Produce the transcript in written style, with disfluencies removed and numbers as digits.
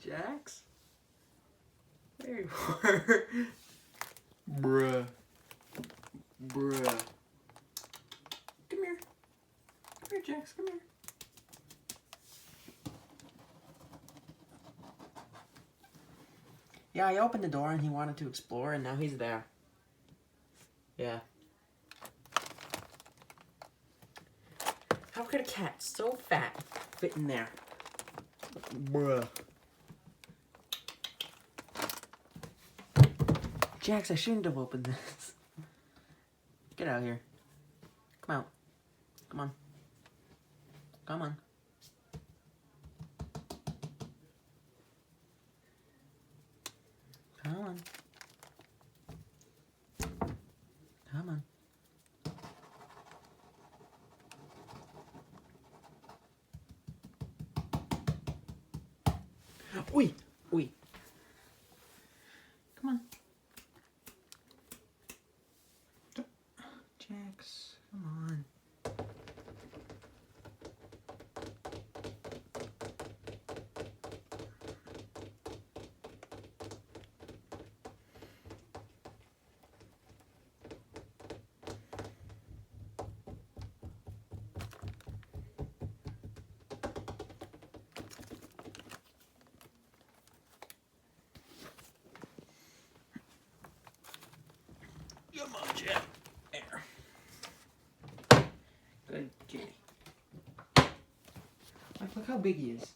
Jax? There you are. Bruh. Bruh. Come here. Come here, Jax. Come here. Yeah, I opened the door and he wanted to explore and now he's there. Yeah. How could a cat so fat fit in there? Bruh. Jax, I shouldn't have opened this. Get out of here. Come out. Come on. Come on. Come on. Come on. Oi! Oi! Come on. Jax, come on. Come on, Jack. There. Good kitty. Look how big he is.